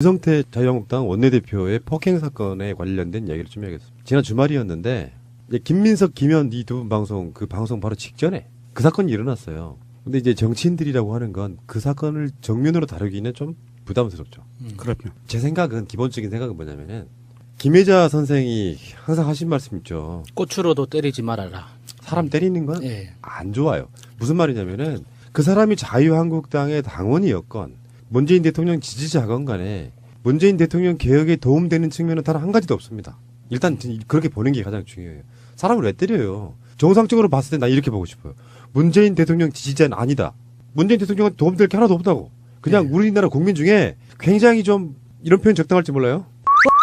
김성태 자유한국당 원내대표의 폭행 사건에 관련된 얘기를 좀 해야겠습니다. 지난 주말이었는데 이제 김민석, 김현 이 두 분 방송 그 방송 바로 직전에 그 사건이 일어났어요. 근데 이제 정치인들이라고 하는 건 그 사건을 정면으로 다루기는 좀 부담스럽죠. 그럼요. 제 생각은 기본적인 생각은 뭐냐면은 김혜자 선생이 항상 하신 말씀 있죠. 꽃으로도 때리지 말아라. 사람 때리는 건 예. 안 좋아요. 무슨 말이냐면은 그 사람이 자유한국당의 당원이었건 문재인 대통령 지지자건 간에 문재인 대통령 개혁에 도움되는 측면은 단 한 가지도 없습니다. 일단 그렇게 보는 게 가장 중요해요. 사람을 왜 때려요? 정상적으로 봤을 때 나 이렇게 보고 싶어요. 문재인 대통령 지지자는 아니다. 문재인 대통령한테 도움될 게 하나도 없다고. 그냥 우리나라 국민 중에 굉장히 좀 이런 표현 적당할지 몰라요.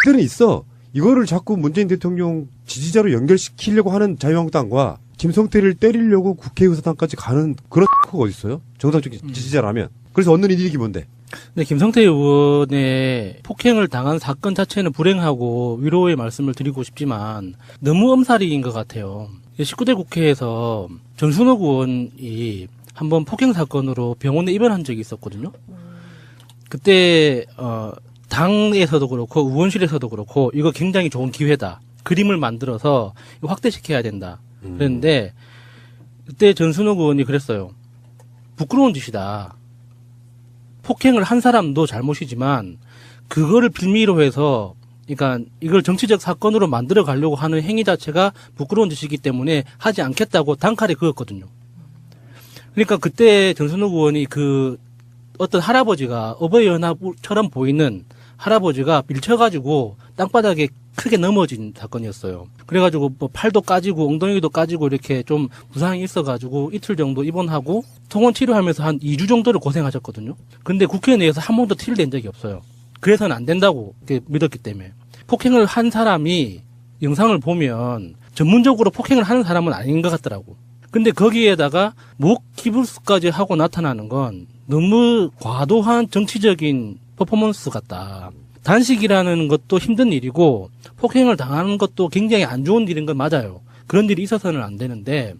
들은 있어. 이거를 자꾸 문재인 대통령 지지자로 연결시키려고 하는 자유한국당과 김성태를 때리려고 국회의사당까지 가는 그런 X가 어디 있어요? 정상적인 지지자라면. 그래서 얻는 이익이 뭔데? 근데 김성태 의원의 폭행을 당한 사건 자체는 불행하고 위로의 말씀을 드리고 싶지만 너무 엄살인 것 같아요. 19대 국회에서 전순옥 의원이 한번 폭행 사건으로 병원에 입원한 적이 있었거든요. 그때 당에서도 그렇고 의원실에서도 그렇고 이거 굉장히 좋은 기회다. 그림을 만들어서 확대시켜야 된다. 그랬는데 그때 전순옥 의원이 그랬어요. 부끄러운 짓이다. 폭행을 한 사람도 잘못이지만 그거를 빌미로 해서 그러니까 이걸 정치적 사건으로 만들어 가려고 하는 행위 자체가 부끄러운 짓이기 때문에 하지 않겠다고 단칼에 그었거든요. 그러니까 그때 전순옥 의원이 그 어떤 할아버지가 어버이연합처럼 보이는 할아버지가 밀쳐가지고 땅바닥에 크게 넘어진 사건이었어요. 그래가지고 뭐 팔도 까지고 엉덩이도 까지고 이렇게 좀 부상이 있어가지고 이틀 정도 입원하고 통원 치료하면서 한 2주 정도를 고생하셨거든요. 근데 국회 내에서 한 번도 티를 낸 적이 없어요. 그래서는 안 된다고 믿었기 때문에. 폭행을 한 사람이 영상을 보면 전문적으로 폭행을 하는 사람은 아닌 것 같더라고. 근데 거기에다가 목 기부스까지 하고 나타나는 건 너무 과도한 정치적인 퍼포먼스 같다. 단식이라는 것도 힘든 일이고 폭행을 당하는 것도 굉장히 안 좋은 일인 건 맞아요. 그런 일이 있어서는 안 되는데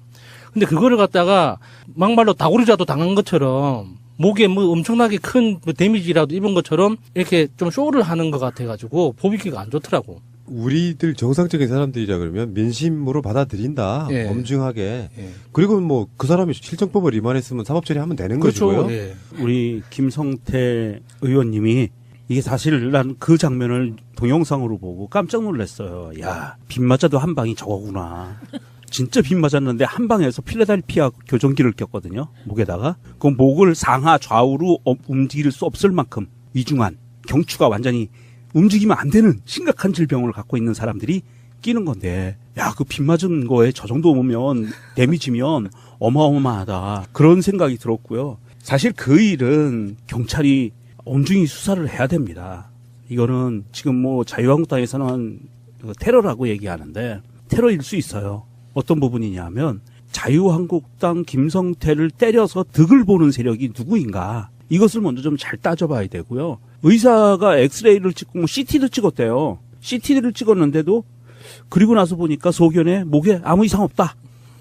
근데 그거를 갖다가 막말로 다구리라도 당한 것처럼 목에 뭐 엄청나게 큰 데미지라도 입은 것처럼 이렇게 좀 쇼를 하는 것 같아가지고 보기가 안 좋더라고. 우리들 정상적인 사람들이라 그러면 민심으로 받아들인다. 예. 엄중하게. 예. 그리고 뭐 그 사람이 실정법을 위반했으면 사법처리하면 되는 거고요. 예. 우리 김성태 의원님이 이게 사실 난 그 장면을 동영상으로 보고 깜짝 놀랐어요. 야, 빗 맞아도 한 방이 저거구나. 진짜 빗 맞았는데 한 방에서 필라델피아 교정기를 꼈거든요. 목에다가. 그 목을 상하 좌우로 움직일 수 없을 만큼 위중한 경추가 완전히 움직이면 안 되는 심각한 질병을 갖고 있는 사람들이 끼는 건데, 야, 그 빗 맞은 거에 저 정도 오면, 데미지면 어마어마하다. 그런 생각이 들었고요. 사실 그 일은 경찰이 엄중히 수사를 해야 됩니다. 이거는 지금 뭐 자유한국당에서는 테러라고 얘기하는데, 테러일 수 있어요. 어떤 부분이냐면, 자유한국당 김성태를 때려서 득을 보는 세력이 누구인가. 이것을 먼저 좀 잘 따져봐야 되고요. 의사가 엑스레이를 찍고 뭐 CT도 찍었대요. CT를 찍었는데도 그리고 나서 보니까 소견에 목에 아무 이상 없다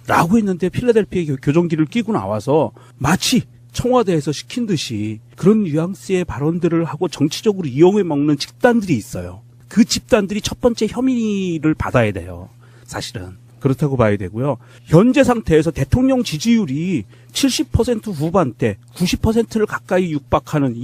라고 했는데 필라델피아 교정기를 끼고 나와서 마치 청와대에서 시킨 듯이 그런 뉘앙스의 발언들을 하고 정치적으로 이용해 먹는 집단들이 있어요. 그 집단들이 첫 번째 혐의를 받아야 돼요. 사실은. 그렇다고 봐야 되고요. 현재 상태에서 대통령 지지율이 70% 후반대, 90%를 가까이 육박하는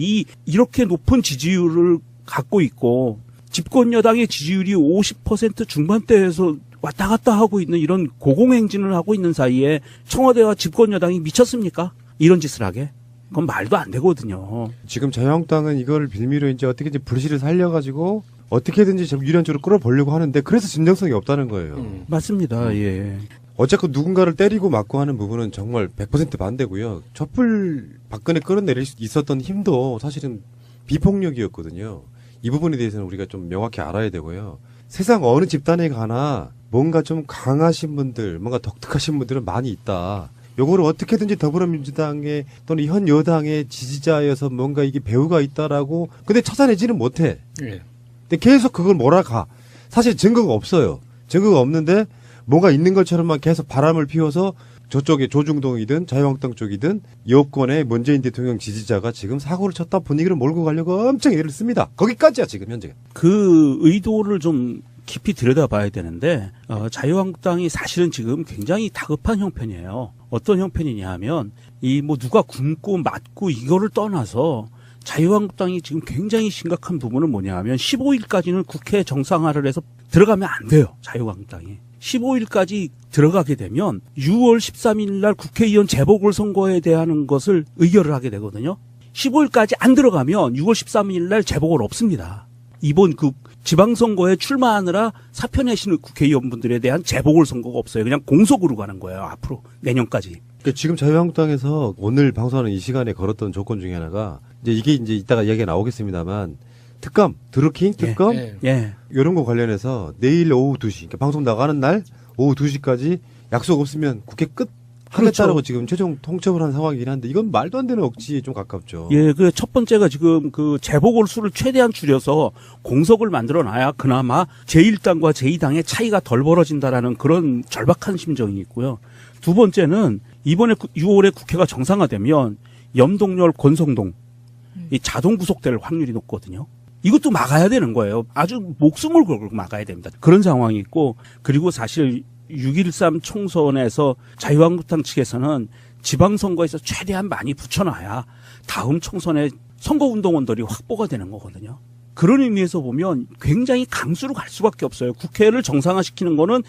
이렇게 높은 지지율을 갖고 있고 집권 여당의 지지율이 50% 중반대에서 왔다 갔다 하고 있는 이런 고공행진을 하고 있는 사이에 청와대와 집권 여당이 미쳤습니까? 이런 짓을 하게? 그건 말도 안 되거든요. 지금 자유한국당은 이걸 빌미로 이제 어떻게든지 불씨를 살려가지고 어떻게든지 유리한 쪽으로 끌어보려고 하는데 그래서 진정성이 없다는 거예요. 맞습니다. 예. 어쨌건 누군가를 때리고 맞고 하는 부분은 정말 100% 반대고요. 촛불 박근혜 끌어내릴 수 있었던 힘도 사실은 비폭력이었거든요. 이 부분에 대해서는 우리가 좀 명확히 알아야 되고요. 세상 어느 집단에 가나 뭔가 좀 강하신 분들, 뭔가 독특하신 분들은 많이 있다. 요거를 어떻게든지 더불어민주당의 또는 현 여당의 지지자여서 뭔가 이게 배우가 있다라고 근데 찾아내지는 못해. 예. 근데 계속 그걸 몰아가. 사실 증거가 없어요. 증거가 없는데 뭔가 있는 것처럼만 계속 바람을 피워서 저쪽에 조중동이든 자유한국당 쪽이든 여권의 문재인 대통령 지지자가 지금 사고를 쳤다 분위기를 몰고 가려고 엄청 애를 씁니다. 거기까지야 지금 현재. 그 의도를 좀 깊이 들여다봐야 되는데 자유한국당이 사실은 지금 굉장히 다급한 형편이에요. 어떤 형편이냐 하면 이 뭐 누가 굶고 맞고 이거를 떠나서 자유한국당이 지금 굉장히 심각한 부분은 뭐냐 하면 15일까지는 국회 정상화를 해서 들어가면 안 돼요. 자유한국당이. 15일까지 들어가게 되면 6월 13일 날 국회의원 재보궐 선거에 대한 것을 의결을 하게 되거든요. 15일까지 안 들어가면 6월 13일 날 재보궐 없습니다. 이번 그 지방선거에 출마하느라 사표 내시는 국회의원분들에 대한 재보궐 선거가 없어요. 그냥 공석으로 가는 거예요. 앞으로 내년까지. 그러니까 지금 자유한국당에서 오늘 방송하는 이 시간에 걸었던 조건 중에 하나가 이제 이게 이제 이따가 이야기가 나오겠습니다만 특검, 드루킹 특검 예. 이런 거 관련해서 내일 오후 2시, 그러니까 방송 나가는 날 오후 2시까지 약속 없으면 국회 끝 하겠다라고 그렇죠. 지금 최종 통첩을 한 상황이긴 한데 이건 말도 안 되는 억지에 좀 가깝죠. 예, 그 첫 번째가 지금 그 재보궐 수를 최대한 줄여서 공석을 만들어 놔야 그나마 제1당과 제2당의 차이가 덜 벌어진다라는 그런 절박한 심정이 있고요. 두 번째는 이번에 6월에 국회가 정상화되면 염동열, 권성동 이 자동 구속될 확률이 높거든요. 이것도 막아야 되는 거예요. 아주 목숨을 걸고 막아야 됩니다. 그런 상황이 있고 그리고 사실 6.13 총선에서 자유한국당 측에서는 지방선거에서 최대한 많이 붙여놔야 다음 총선에 선거운동원들이 확보가 되는 거거든요. 그런 의미에서 보면 굉장히 강수로 갈 수밖에 없어요. 국회를 정상화시키는 거는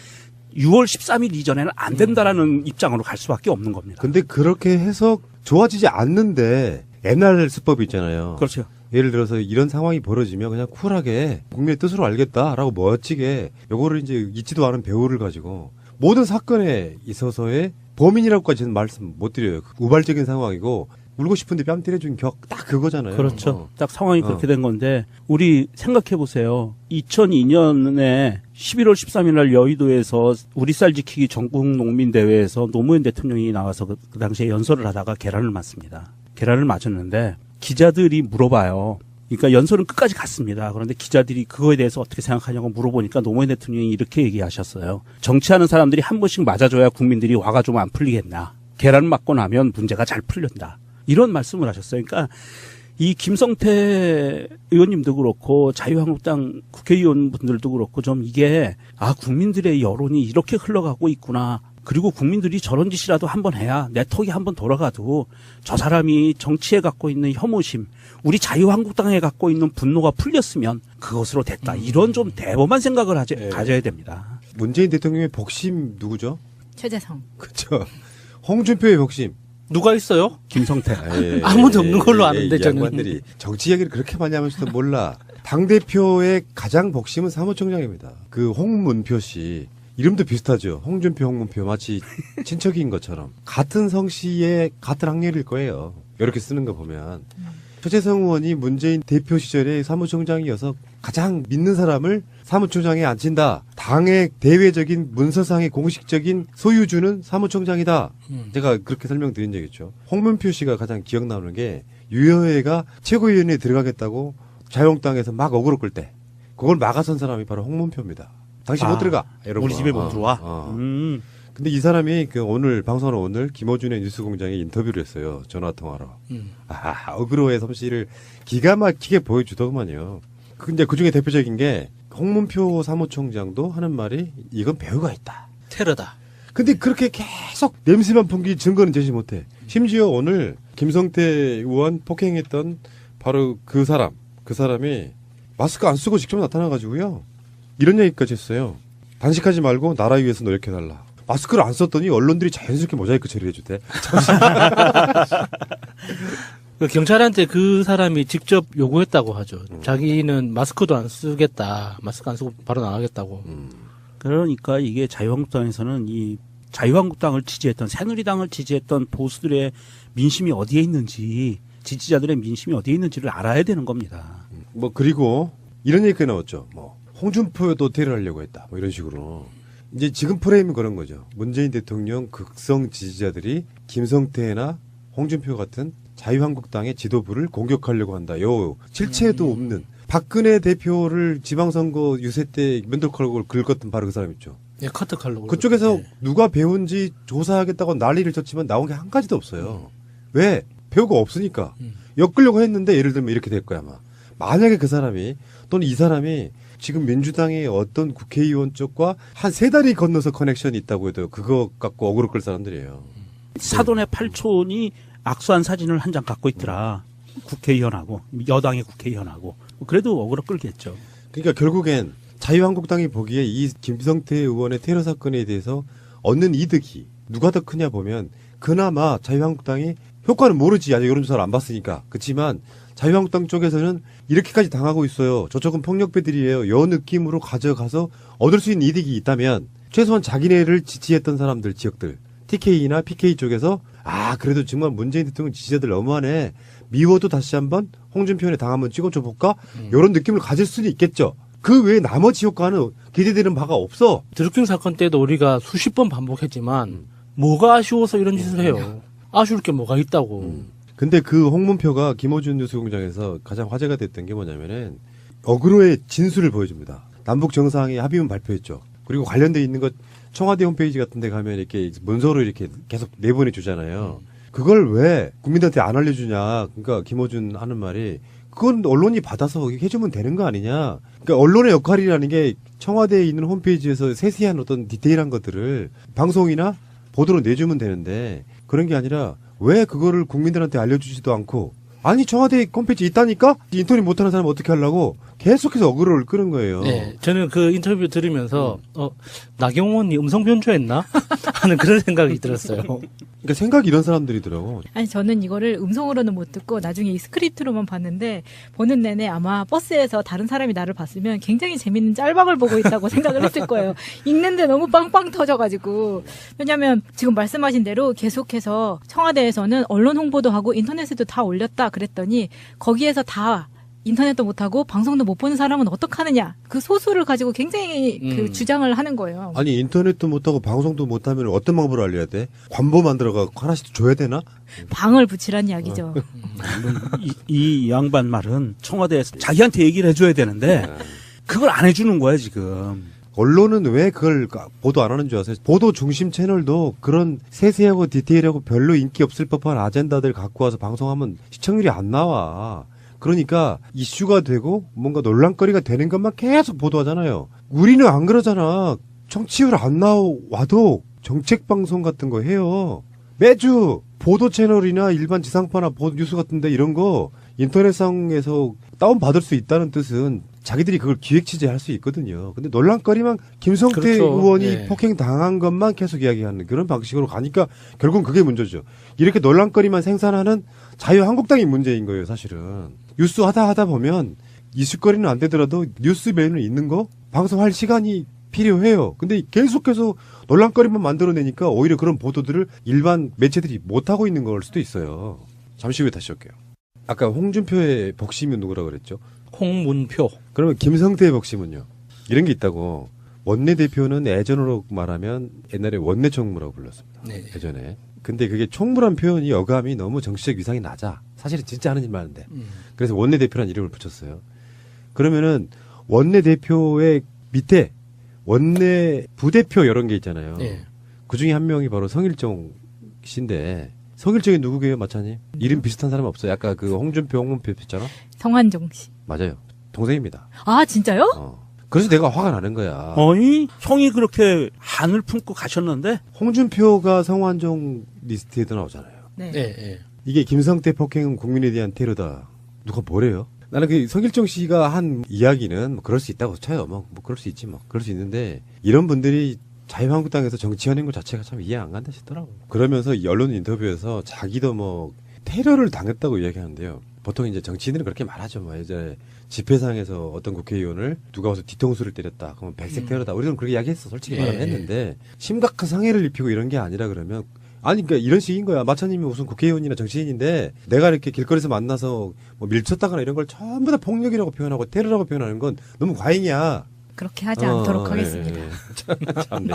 6월 13일 이전에는 안 된다라는 입장으로 갈 수밖에 없는 겁니다. 근데 그렇게 해서 좋아지지 않는데 옛날 수법이 있잖아요. 그렇죠. 예를 들어서 이런 상황이 벌어지면 그냥 쿨하게 국민의 뜻으로 알겠다라고 멋지게 요거를 이제 잊지도 않은 배우를 가지고 모든 사건에 있어서의 범인이라고까지는 말씀 못 드려요. 우발적인 상황이고 울고 싶은데 뺨 때려준 격 딱 그거잖아요. 그렇죠. 딱 상황이 그렇게 된 건데 우리 생각해 보세요. 2002년에 11월 13일 날 여의도에서 우리 쌀 지키기 전국 농민 대회에서 노무현 대통령이 나와서 그 당시에 연설을 하다가 계란을 맞습니다. 계란을 맞았는데 기자들이 물어봐요. 그러니까 연설은 끝까지 갔습니다. 그런데 기자들이 그거에 대해서 어떻게 생각하냐고 물어보니까 노무현 대통령이 이렇게 얘기하셨어요. 정치하는 사람들이 한 번씩 맞아줘야 국민들이 화가 좀 안 풀리겠나. 계란 맞고 나면 문제가 잘 풀린다. 이런 말씀을 하셨어요. 그러니까 이 김성태 의원님도 그렇고 자유한국당 국회의원분들도 그렇고 좀 이게 국민들의 여론이 이렇게 흘러가고 있구나. 그리고 국민들이 저런 짓이라도 한번 해야 내 턱이 한번 돌아가도 저 사람이 정치에 갖고 있는 혐오심, 우리 자유한국당에 갖고 있는 분노가 풀렸으면 그것으로 됐다. 이런 좀 대범한 생각을 가져야 됩니다. 문재인 대통령의 복심 누구죠? 최재성. 그렇죠. 홍준표의 복심. 누가 있어요? 김성태. 아무도 없는 걸로 아는데, 이 저는. 양반들이 정치 이야기를 그렇게 많이 하면서도 몰라. 당대표의 가장 복심은 사무총장입니다. 그 홍문표 씨. 이름도 비슷하죠. 홍준표, 홍문표 마치 친척인 것처럼 같은 성씨의 같은 학렬일 거예요. 이렇게 쓰는 거 보면 최재성 의원이 문재인 대표 시절에 사무총장이어서 가장 믿는 사람을 사무총장에 앉힌다. 당의 대외적인 문서상의 공식적인 소유주는 사무총장이다. 제가 그렇게 설명드린 적이 있죠. 홍문표 씨가 가장 기억나는 게 유여회가 최고위원회에 들어가겠다고 자유한국당에서 막 어그로 끌 때 그걸 막아선 사람이 바로 홍문표입니다. 당신 못 들어가. 이러고. 우리 집에 못 들어와. 근데 이 사람이 그 오늘 방송하는 오늘 김어준의 뉴스공장에 인터뷰를 했어요. 전화 통화로. 어그로의 솜씨를 기가 막히게 보여주더구만요. 근데 그 중에 대표적인 게 홍문표 사무총장도 하는 말이 이건 배우가 있다. 테러다. 근데 그렇게 계속 냄새만 풍기 증거는 제시 못해. 심지어 오늘 김성태 의원 폭행했던 바로 그 사람이 마스크 안 쓰고 직접 나타나가지고요. 이런 얘기까지 했어요. 단식하지 말고 나라 위해서 노력해달라. 마스크를 안 썼더니 언론들이 자연스럽게 모자이크 처리해주대. 그 경찰한테 그 사람이 직접 요구했다고 하죠. 자기는 마스크도 안 쓰겠다. 마스크 안 쓰고 바로 나가겠다고. 그러니까 이게 자유한국당에서는 이 자유한국당을 지지했던 새누리당을 지지했던 보수들의 민심이 어디에 있는지 지지자들의 민심이 어디에 있는지를 알아야 되는 겁니다. 그리고 이런 얘기가 나왔죠. 홍준표도 테러하려고 했다. 이런 식으로. 이제 지금 프레임은 그런 거죠. 문재인 대통령 극성 지지자들이 김성태나 홍준표 같은 자유한국당의 지도부를 공격하려고 한다. 실체도 없는. 박근혜 대표를 지방선거 유세 때 면도칼을 긁었던 바로 그 사람 있죠. 예, 카트칼로. 그쪽에서 예. 누가 배운지 조사하겠다고 난리를 쳤지만 나온 게 한 가지도 없어요. 왜? 배우가 없으니까. 엮으려고 했는데 예를 들면 이렇게 될 거야, 아마. 만약에 그 사람이 또는 이 사람이 지금 민주당의 어떤 국회의원 쪽과 한 세 달이 건너서 커넥션이 있다고 해도 그거 갖고 어그로 끌 사람들이에요. 사돈의 팔촌이 악수한 사진을 한 장 갖고 있더라. 국회의원하고 여당의 국회의원하고 그래도 어그로 끌겠죠. 그러니까 결국엔 자유한국당이 보기에 이 김성태 의원의 테러 사건에 대해서 얻는 이득이 누가 더 크냐 보면 그나마 자유한국당이 효과는 모르지. 아직 여론조사를 안 봤으니까. 그렇지만 자유한국당 쪽에서는 이렇게까지 당하고 있어요. 저쪽은 폭력배들이에요. 요 느낌으로 가져가서 얻을 수 있는 이득이 있다면 최소한 자기네를 지지했던 사람들, 지역들, TK나 PK 쪽에서 아 그래도 정말 문재인 대통령 지지자들 너무하네. 미워도 다시 한번 홍준표에 당 한번 찍어줘 볼까? 이런 느낌을 가질 수는 있겠죠. 그 외에 나머지 효과는 기대되는 바가 없어. 드루킹 사건 때도 우리가 수십 번 반복했지만 뭐가 아쉬워서 이런 짓을 해요. 아쉬울 게 뭐가 있다고. 근데 그 홍문표가 김어준 뉴스공장에서 가장 화제가 됐던 게 뭐냐면은 어그로의 진술을 보여줍니다. 남북 정상회 합의문 발표했죠. 그리고 관련돼 있는 것 청와대 홈페이지 같은 데 가면 이렇게 문서로 이렇게 계속 내보내 주잖아요. 그걸 왜 국민들한테 안 알려주냐. 그러니까 김어준 하는 말이 그건 언론이 받아서 해주면 되는 거 아니냐. 그러니까 언론의 역할이라는 게 청와대에 있는 홈페이지에서 세세한 어떤 디테일한 것들을 방송이나 보도로 내주면 되는데 그런 게 아니라 왜 그거를 국민들한테 알려주지도 않고 아니 청와대 홈페이지 있다니까 인터넷 못하는 사람 어떻게 하려고 계속해서 어그로를 끄는 거예요. 네, 저는 그 인터뷰 들으면서 나경원이 음성 변조했나 하는 그런 생각이 들었어요. 그러니까 생각이 이런 사람들이더라고. 아니 저는 이거를 음성으로는 못 듣고 나중에 이 스크립트로만 봤는데 보는 내내 아마 버스에서 다른 사람이 나를 봤으면 굉장히 재밌는 짤방을 보고 있다고 생각을 했을 거예요. 읽는데 너무 빵빵 터져가지고. 왜냐하면 지금 말씀하신 대로 계속해서 청와대에서는 언론 홍보도 하고 인터넷에도 다 올렸다 그랬더니 거기에서 다 인터넷도 못하고 방송도 못 보는 사람은 어떡하느냐. 그 소수를 가지고 굉장히 그 주장을 하는 거예요. 아니 인터넷도 못하고 방송도 못하면 어떤 방법으로 알려야 돼? 관보 만들어가 하나씩 줘야 되나? 방을 붙이란 이야기죠. 이 양반 말은 청와대에서 자기한테 얘기를 해줘야 되는데 그걸 안 해주는 거야 지금. 언론은 왜 그걸 보도 안 하는 줄 아세요? 보도 중심 채널도 그런 세세하고 디테일하고 별로 인기 없을 법한 아젠다들 갖고 와서 방송하면 시청률이 안 나와. 그러니까 이슈가 되고 뭔가 논란거리가 되는 것만 계속 보도하잖아요. 우리는 안 그러잖아. 정치율 안 나와도 정책방송 같은 거 해요. 매주 보도 채널이나 일반 지상파나 보도 뉴스 같은데 이런 거 인터넷상에서 다운받을 수 있다는 뜻은 자기들이 그걸 기획 취재할 수 있거든요. 근데 논란거리만 김성태 그렇죠. 의원이 예. 폭행 당한 것만 계속 이야기하는 그런 방식으로 가니까 결국은 그게 문제죠. 이렇게 논란거리만 생산하는 자유한국당이 문제인 거예요, 사실은. 뉴스 하다 보면 이슈거리는 안 되더라도 뉴스 메뉴는 있는 거 방송할 시간이 필요해요. 근데 계속해서 논란거리만 만들어내니까 오히려 그런 보도들을 일반 매체들이 못하고 있는 걸 수도 있어요. 잠시 후에 다시 올게요. 아까 홍준표의 복심은 누구라고 그랬죠? 홍문표. 그러면 김성태의 복심은요? 이런 게 있다고. 원내대표는 예전으로 말하면 옛날에 원내총무라고 불렀습니다. 네. 예전에. 근데 그게 총무란 표현이 어감이 너무 정치적 위상이 낮아. 사실은 진짜 하는 일 많은데. 그래서 원내대표란 이름을 붙였어요. 그러면은 원내대표의 밑에 원내 부대표 이런 게 있잖아요. 네. 그 중에 한 명이 바로 성일종 씨인데 성일종이 누구게요, 마차님? 이름 비슷한 사람 없어요? 아까 그 홍준표, 홍문표 있잖아? 성환종 씨. 맞아요. 동생입니다. 아 진짜요? 그래서 내가 화가 나는 거야. 어이 형이 그렇게 한을 품고 가셨는데 홍준표가 성환종 리스트에도 나오잖아요. 네. 네, 네. 이게 김성태 폭행은 국민에 대한 테러다. 누가 뭐래요? 나는 그 성일종 씨가 한 이야기는 뭐 그럴 수 있다고 쳐요. 뭐 그럴 수 있지 뭐. 그럴 수 있는데 이런 분들이 자유한국당에서 정치하는 것 자체가 참 이해 안 간다 싶더라고. 그러면서 이 언론 인터뷰에서 자기도 뭐 테러를 당했다고 이야기하는데요. 보통 이제 정치인들은 그렇게 말하죠. 뭐 이제 집회상에서 어떤 국회의원을 누가 와서 뒤통수를 때렸다. 그러면 백색 테러다. 우리는 그렇게 이야기했어. 솔직히 말하면 했는데 심각한 상해를 입히고 이런 게 아니라 그러면 아니 그러니까 이런 식인 거야. 마차님이 무슨 국회의원이나 정치인인데 내가 이렇게 길거리에서 만나서 뭐 밀쳤다거나 이런 걸 전부 다 폭력이라고 표현하고 테러라고 표현하는 건 너무 과잉이야. 그렇게 하지 않도록 하겠습니다. 예. 참네.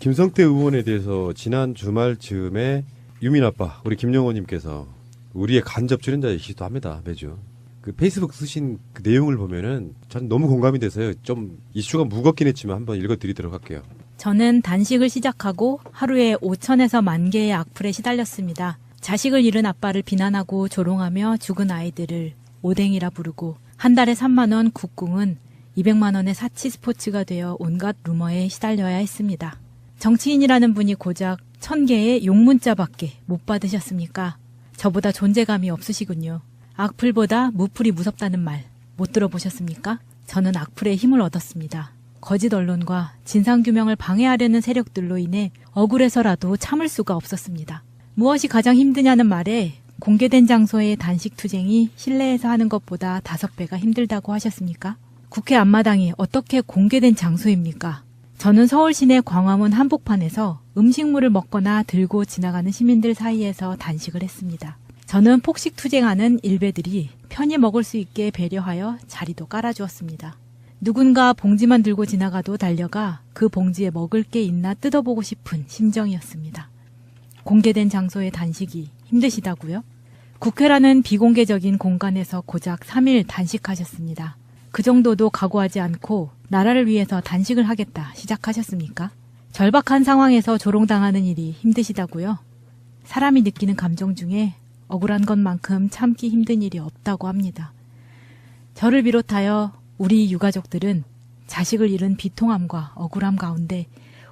김성태 의원에 대해서 지난 주말쯤에 유민 아빠 우리 김영호님께서 우리의 간접 출연자이기도 합니다. 매주. 그 페이스북 쓰신 그 내용을 보면은 전 너무 공감이 돼서요. 좀 이슈가 무겁긴 했지만 한번 읽어드리도록 할게요. 저는 단식을 시작하고 하루에 5천에서 1만 개의 악플에 시달렸습니다. 자식을 잃은 아빠를 비난하고 조롱하며 죽은 아이들을 오뎅이라 부르고 한 달에 3만 원 국궁은 200만 원의 사치 스포츠가 되어 온갖 루머에 시달려야 했습니다. 정치인이라는 분이 고작 1000개의 욕문자밖에 못 받으셨습니까? 저보다 존재감이 없으시군요. 악플보다 무플이 무섭다는 말 못 들어보셨습니까? 저는 악플에 힘을 얻었습니다. 거짓 언론과 진상규명을 방해하려는 세력들로 인해 억울해서라도 참을 수가 없었습니다. 무엇이 가장 힘드냐는 말에 공개된 장소의 단식 투쟁이 실내에서 하는 것보다 5배가 힘들다고 하셨습니까? 국회 앞마당이 어떻게 공개된 장소입니까? 저는 서울 시내 광화문 한복판에서 음식물을 먹거나 들고 지나가는 시민들 사이에서 단식을 했습니다. 저는 폭식 투쟁하는 일베들이 편히 먹을 수 있게 배려하여 자리도 깔아주었습니다. 누군가 봉지만 들고 지나가도 달려가 그 봉지에 먹을 게 있나 뜯어보고 싶은 심정이었습니다. 공개된 장소의 단식이 힘드시다고요? 국회라는 비공개적인 공간에서 고작 3일 단식하셨습니다. 그 정도도 각오하지 않고 나라를 위해서 단식을 하겠다 시작하셨습니까? 절박한 상황에서 조롱당하는 일이 힘드시다고요? 사람이 느끼는 감정 중에 억울한 것만큼 참기 힘든 일이 없다고 합니다. 저를 비롯하여 우리 유가족들은 자식을 잃은 비통함과 억울함 가운데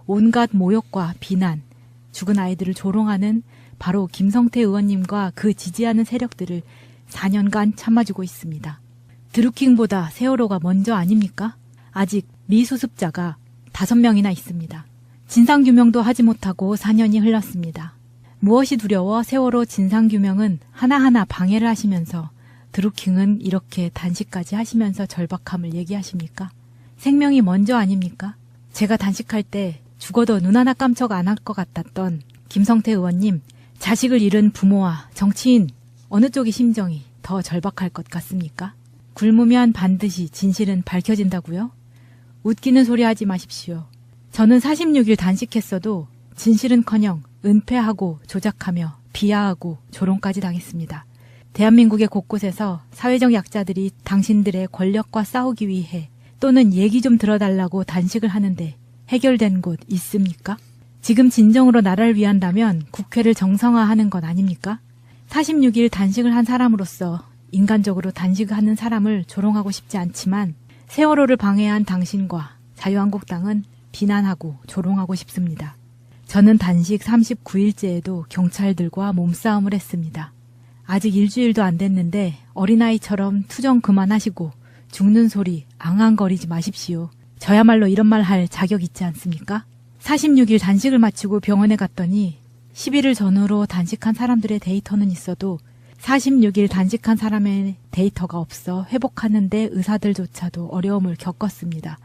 온갖 모욕과 비난, 죽은 아이들을 조롱하는 바로 김성태 의원님과 그 지지하는 세력들을 4년간 참아주고 있습니다. 드루킹보다 세월호가 먼저 아닙니까? 아직 미수습자가 5명이나 있습니다. 진상규명도 하지 못하고 4년이 흘렀습니다. 무엇이 두려워 세월호 진상규명은 하나하나 방해를 하시면서 드루킹은 이렇게 단식까지 하시면서 절박함을 얘기하십니까? 생명이 먼저 아닙니까? 제가 단식할 때 죽어도 눈 하나 깜짝 안 할 것 같았던 김성태 의원님, 자식을 잃은 부모와 정치인 어느 쪽이 심정이 더 절박할 것 같습니까? 굶으면 반드시 진실은 밝혀진다고요? 웃기는 소리 하지 마십시오. 저는 46일 단식했어도 진실은커녕 은폐하고 조작하며 비하하고 조롱까지 당했습니다. 대한민국의 곳곳에서 사회적 약자들이 당신들의 권력과 싸우기 위해 또는 얘기 좀 들어달라고 단식을 하는데 해결된 곳 있습니까? 지금 진정으로 나라를 위한다면 국회를 정상화하는 것 아닙니까? 46일 단식을 한 사람으로서 인간적으로 단식하는 사람을 조롱하고 싶지 않지만 세월호를 방해한 당신과 자유한국당은 비난하고 조롱하고 싶습니다. 저는 단식 39일째에도 경찰들과 몸싸움을 했습니다. 아직 일주일도 안 됐는데 어린아이처럼 투정 그만하시고 죽는 소리 앙앙거리지 마십시오. 저야말로 이런 말 할 자격 있지 않습니까? 46일 단식을 마치고 병원에 갔더니 11일 전후로 단식한 사람들의 데이터는 있어도 46일 단식한 사람의 데이터가 없어 회복하는데 의사들조차도 어려움을 겪었습니다.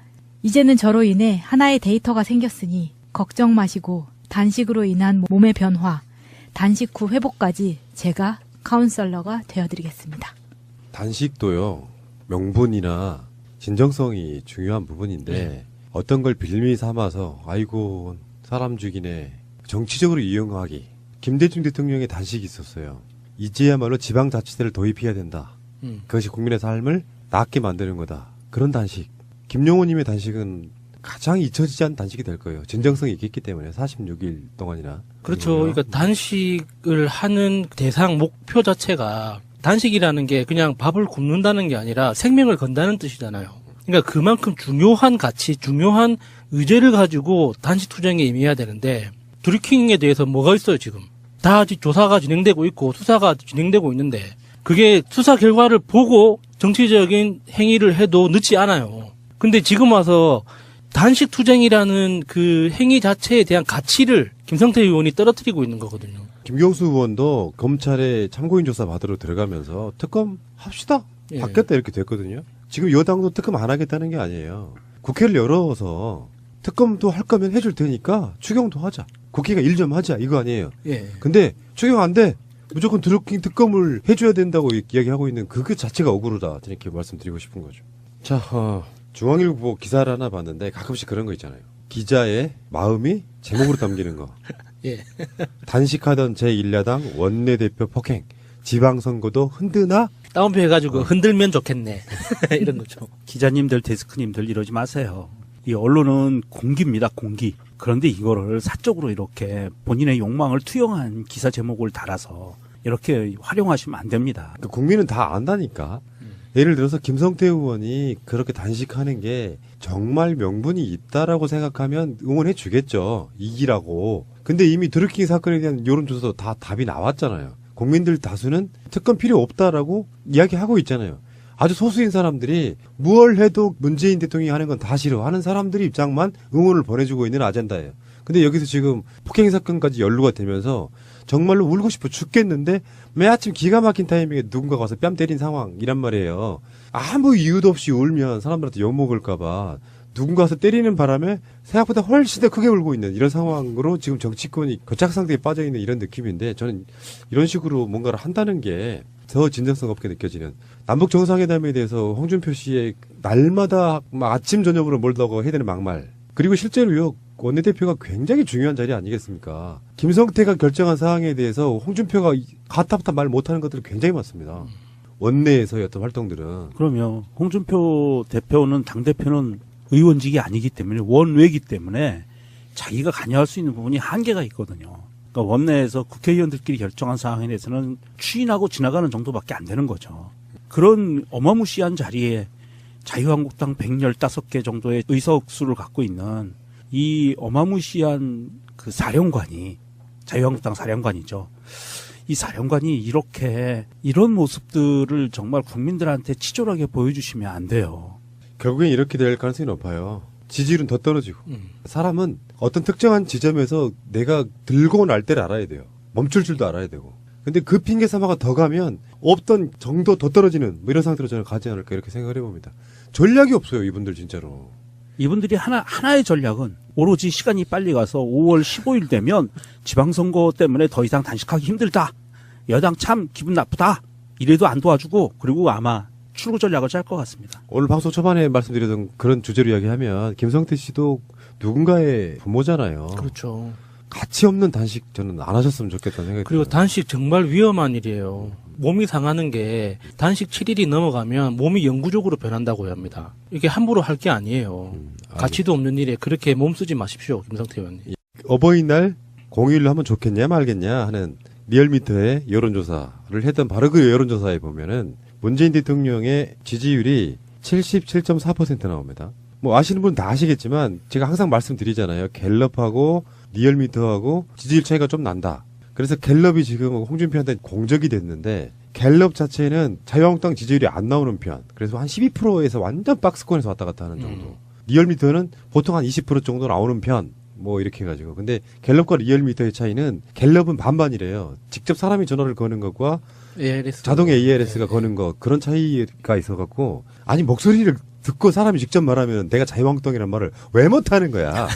이제는 저로 인해 하나의 데이터가 생겼으니 걱정 마시고 단식으로 인한 몸의 변화, 단식 후 회복까지 제가 카운셀러가 되어드리겠습니다. 단식도요, 명분이나 진정성이 중요한 부분인데 어떤 걸 빌미 삼아서 아이고 사람 죽이네, 정치적으로 이용하기. 김대중 대통령의 단식이 있었어요. 이제야말로 지방자치제를 도입해야 된다. 그것이 국민의 삶을 낫게 만드는 거다. 그런 단식. 김용호님의 단식은 가장 잊혀지지 않은 단식이 될 거예요. 진정성이 있겠기 때문에 46일 동안이나. 그렇죠. 그러니까 단식을 하는 대상 목표 자체가 단식이라는 게 그냥 밥을 굶는다는 게 아니라 생명을 건다는 뜻이잖아요. 그러니까 그만큼 중요한 가치, 중요한 의제를 가지고 단식 투쟁에 임해야 되는데 드루킹에 대해서 뭐가 있어요 지금? 다 아직 조사가 진행되고 있고 수사가 진행되고 있는데 그게 수사 결과를 보고 정치적인 행위를 해도 늦지 않아요. 근데 지금 와서 단식 투쟁이라는 그 행위 자체에 대한 가치를 김성태 의원이 떨어뜨리고 있는 거거든요. 김경수 의원도 검찰에 참고인 조사 받으러 들어가면서 특검 합시다. 예. 받겠다 이렇게 됐거든요. 지금 여당도 특검 안 하겠다는 게 아니에요. 국회를 열어서 특검도 할 거면 해줄 테니까 추경도 하자. 국회가 일 좀 하자 이거 아니에요. 예. 근데 추경 안 돼. 무조건 드루킹 특검을 해줘야 된다고 이야기하고 있는 그 자체가 억울하다. 이렇게 말씀드리고 싶은 거죠. 자, 중앙일보 기사를 하나 봤는데 가끔씩 그런 거 있잖아요. 기자의 마음이 제목으로 담기는 거. 예. 단식하던 제1야당 원내대표 폭행. 지방선거도 흔드나? 다운표 해가지고 흔들면 좋겠네. 이런 거죠. 기자님들, 데스크님들 이러지 마세요. 이 언론은 공기입니다, 공기. 그런데 이거를 사적으로 이렇게 본인의 욕망을 투영한 기사 제목을 달아서 이렇게 활용하시면 안 됩니다. 그 국민은 다 안다니까. 예를 들어서 김성태 의원이 그렇게 단식하는 게 정말 명분이 있다라고 생각하면 응원해 주겠죠. 이기라고. 근데 이미 드루킹 사건에 대한 여론조사도 다 답이 나왔잖아요. 국민들 다수는 특검 필요 없다라고 이야기하고 있잖아요. 아주 소수인 사람들이 뭘 해도 문재인 대통령이 하는 건 다 싫어하는 사람들의 입장만 응원을 보내주고 있는 아젠다예요. 근데 여기서 지금 폭행 사건까지 연루가 되면서 정말로 울고 싶어 죽겠는데 매 아침 기가 막힌 타이밍에 누군가 가서 뺨 때린 상황이란 말이에요. 아무 이유도 없이 울면 사람들한테 욕먹을까봐 누군가 가서 때리는 바람에 생각보다 훨씬 더 크게 울고 있는 이런 상황으로 지금 정치권이 거착 상태에 빠져 있는 이런 느낌인데 저는 이런 식으로 뭔가를 한다는 게 더 진정성 없게 느껴지는 남북 정상회담에 대해서 홍준표 씨의 날마다 막 아침 저녁으로 몰다고 해야 되는 막말 그리고 실제로요 원내대표가 굉장히 중요한 자리 아니겠습니까? 김성태가 결정한 사항에 대해서 홍준표가 가타부타 말 못하는 것들이 굉장히 많습니다. 원내에서의 어떤 활동들은 그러면 홍준표 대표는 당대표는 의원직이 아니기 때문에 원외이기 때문에 자기가 관여할 수 있는 부분이 한계가 있거든요. 그러니까 원내에서 국회의원들끼리 결정한 사항에 대해서는 추인하고 지나가는 정도밖에 안 되는 거죠. 그런 어마무시한 자리에 자유한국당 115개 정도의 의석수를 갖고 있는 이 어마무시한 그 사령관이 자유한국당 사령관이죠. 이 사령관이 이렇게 이런 모습들을 정말 국민들한테 치졸하게 보여주시면 안 돼요. 결국엔 이렇게 될 가능성이 높아요. 지지율은 더 떨어지고 사람은 어떤 특정한 지점에서 내가 들고 날 때를 알아야 돼요. 멈출 줄도 알아야 되고. 근데 그 핑계 삼아가 더 가면 없던 정도 더 떨어지는 뭐 이런 상태로 저는 가지 않을까 이렇게 생각을 해봅니다. 전략이 없어요 이분들 진짜로. 이분들이 하나의 전략은 오로지 시간이 빨리 가서 5월 15일 되면 지방선거 때문에 더 이상 단식하기 힘들다. 여당 참 기분 나쁘다. 이래도 안 도와주고 그리고 아마 출구 전략을 짤 것 같습니다. 오늘 방송 초반에 말씀드렸던 그런 주제로 이야기하면 김성태 씨도 누군가의 부모잖아요. 그렇죠. 가치 없는 단식 저는 안 하셨으면 좋겠다는 생각이 그리고 들어요. 단식 정말 위험한 일이에요. 몸이 상하는 게 단식 7일이 넘어가면 몸이 영구적으로 변한다고 합니다. 이게 함부로 할 게 아니에요. 가치도 없는 일에 그렇게 몸 쓰지 마십시오, 김성태 의원님. 어버이날 공휴일로 하면 좋겠냐 말겠냐 하는 리얼미터의 여론조사를 했던 바로 그 여론조사에 보면은 문재인 대통령의 지지율이 77.4% 나옵니다. 뭐 아시는 분 다 아시겠지만 제가 항상 말씀드리잖아요. 갤럽하고 리얼미터하고 지지율 차이가 좀 난다. 그래서 갤럽이 지금 홍준표한테 공적이 됐는데 갤럽 자체는 자유한국당 지지율이 안 나오는 편. 그래서 한 12%에서 완전 박스권에서 왔다 갔다 하는 정도. 리얼미터는 보통 한 20% 정도 나오는 편. 뭐 이렇게 해가지고. 근데 갤럽과 리얼미터의 차이는 갤럽은 반반이래요. 직접 사람이 전화를 거는 것과 ARS. 자동 ARS가 거는 거 그런 차이가 있어갖고 아니 목소리를 듣고 사람이 직접 말하면 내가 자유한국당이란 말을 왜 못하는 거야.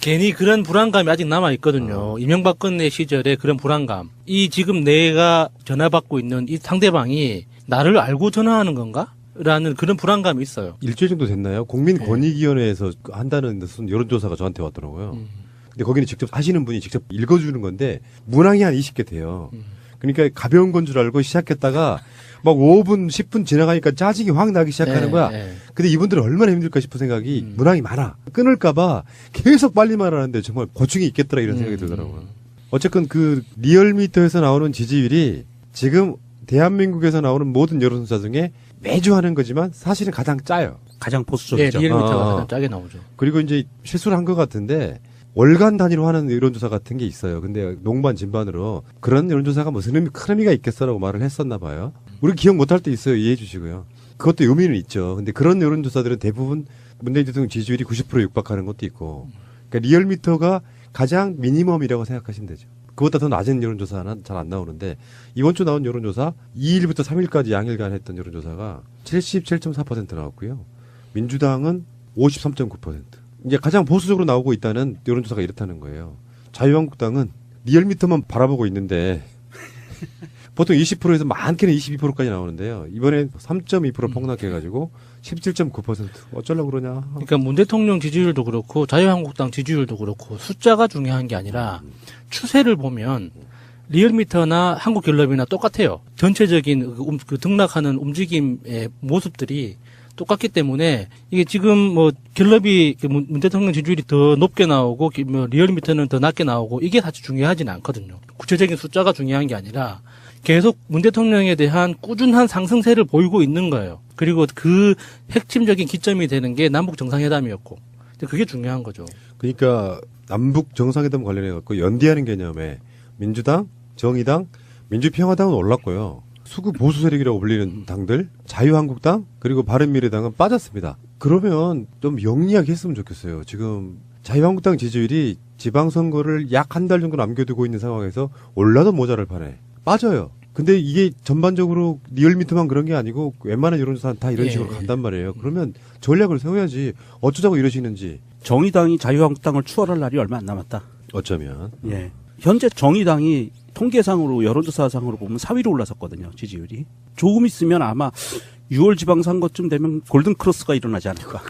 괜히 그런 불안감이 아직 남아 있거든요. 이명박근혜 시절에 그런 불안감. 이 지금 내가 전화 받고 있는 이 상대방이 나를 알고 전화하는 건가? 라는 그런 불안감이 있어요. 일주일 정도 됐나요? 국민권익위원회에서 한다는 무슨 여론조사가 저한테 왔더라고요. 근데 거기는 직접 하시는 분이 직접 읽어주는 건데 문항이 한 20개 돼요. 그러니까 가벼운 건 줄 알고 시작했다가 막 5분, 10분 지나가니까 짜증이 확 나기 시작하는 거야. 근데 이분들은 얼마나 힘들까 싶은 생각이 문항이 많아. 끊을까봐 계속 빨리 말하는데 정말 고충이 있겠더라 이런 생각이 들더라고요. 어쨌건 그 리얼미터에서 나오는 지지율이 지금 대한민국에서 나오는 모든 여론조사 중에 매주 하는 거지만 사실은 가장 짜요. 가장 네, 보수적이죠. 리얼미터가 가장 짜게 나오죠. 그리고 이제 실수를 한 것 같은데 월간 단위로 하는 여론조사 같은 게 있어요. 근데 농반 진반으로 그런 여론조사가 무슨 큰 의미가 있겠어라고 말을 했었나 봐요. 우리 기억 못할 때 있어요. 이해해 주시고요. 그것도 의미는 있죠. 근데 그런 여론조사들은 대부분 문재인 대통령 지지율이 90% 육박하는 것도 있고 그러니까 리얼미터가 가장 미니멈이라고 생각하시면 되죠. 그보다 더 낮은 여론조사는 잘 안 나오는데 이번 주 나온 여론조사 2일부터 3일까지 양일간 했던 여론조사가 77.4% 나왔고요. 민주당은 53.9%. 이제 가장 보수적으로 나오고 있다는 여론조사가 이렇다는 거예요. 자유한국당은 리얼미터만 바라보고 있는데 보통 20%에서 많게는 22%까지 나오는데요. 이번에 3.2% 폭락해가지고 17.9%. 어쩌려고 그러냐. 그러니까 문 대통령 지지율도 그렇고 자유한국당 지지율도 그렇고 숫자가 중요한 게 아니라 추세를 보면 리얼미터나 한국갤럽이나 똑같아요. 전체적인 그 등락하는 움직임의 모습들이 똑같기 때문에 이게 지금 뭐 갤럽이 문 대통령 지지율이 더 높게 나오고 뭐 리얼미터는 더 낮게 나오고 이게 사실 중요하지는 않거든요. 구체적인 숫자가 중요한 게 아니라 계속 문 대통령에 대한 꾸준한 상승세를 보이고 있는 거예요. 그리고 그 핵심적인 기점이 되는 게 남북 정상회담이었고 그게 중요한 거죠. 그러니까 남북 정상회담 관련해 갖고 연대하는 개념에 민주당, 정의당, 민주평화당은 올랐고요. 수구 보수 세력이라고 불리는 당들, 자유한국당 그리고 바른미래당은 빠졌습니다. 그러면 좀 영리하게 했으면 좋겠어요. 지금 자유한국당 지지율이 지방선거를 약 한 달 정도 남겨두고 있는 상황에서 올라도 모자랄 판에 빠져요. 근데 이게 전반적으로 리얼미터만 그런 게 아니고 웬만한 여론조사는 다 이런 예, 식으로 예. 간단 말이에요. 그러면 전략을 세워야지 어쩌자고 이러시는지. 정의당이 자유한국당을 추월할 날이 얼마 안 남았다. 어쩌면. 예. 현재 정의당이 통계상으로 여론조사상으로 보면 4위로 올라섰거든요. 지지율이. 조금 있으면 아마 6월 지방선거쯤 되면 골든크로스가 일어나지 않을까.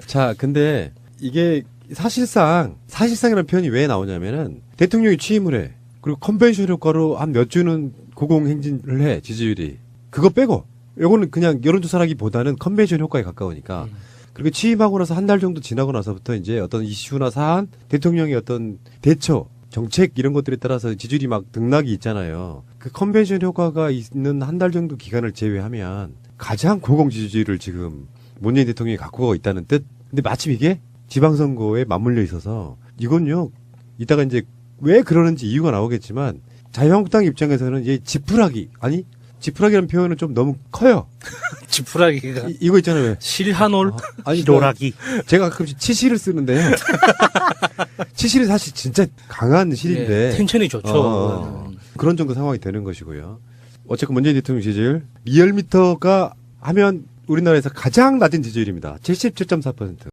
자, 근데 이게 사실상이라는 표현이 왜 나오냐면은 대통령이 취임을 해. 그리고 컨벤션 효과로 한 몇 주는 고공행진을 해, 지지율이. 그거 빼고. 요거는 그냥 여론조사라기보다는 컨벤션 효과에 가까우니까. 그리고 취임하고 나서 한 달 정도 지나고 나서부터 이제 어떤 이슈나 사안, 대통령의 어떤 대처, 정책 이런 것들에 따라서 지지율이 막 등락이 있잖아요. 그 컨벤션 효과가 있는 한 달 정도 기간을 제외하면 가장 고공 지지율을 지금 문재인 대통령이 갖고 가고 있다는 뜻. 근데 마침 이게 지방선거에 맞물려 있어서 이건요, 이따가 이제 왜 그러는지 이유가 나오겠지만 자유한국당 입장에서는 이제 지푸라기라는 표현은 좀 너무 커요. 지푸라기가 이거 있잖아요. 왜? 실한올 아니, 히로라기. 제가 가끔씩 치실을 쓰는데요. 치실이 사실 진짜 강한 실인데. 텐션이 좋죠. 그런 정도 상황이 되는 것이고요. 어쨌건 문재인 대통령 지지율 리얼미터가 하면 우리나라에서 가장 낮은 지지율입니다. 77.4%.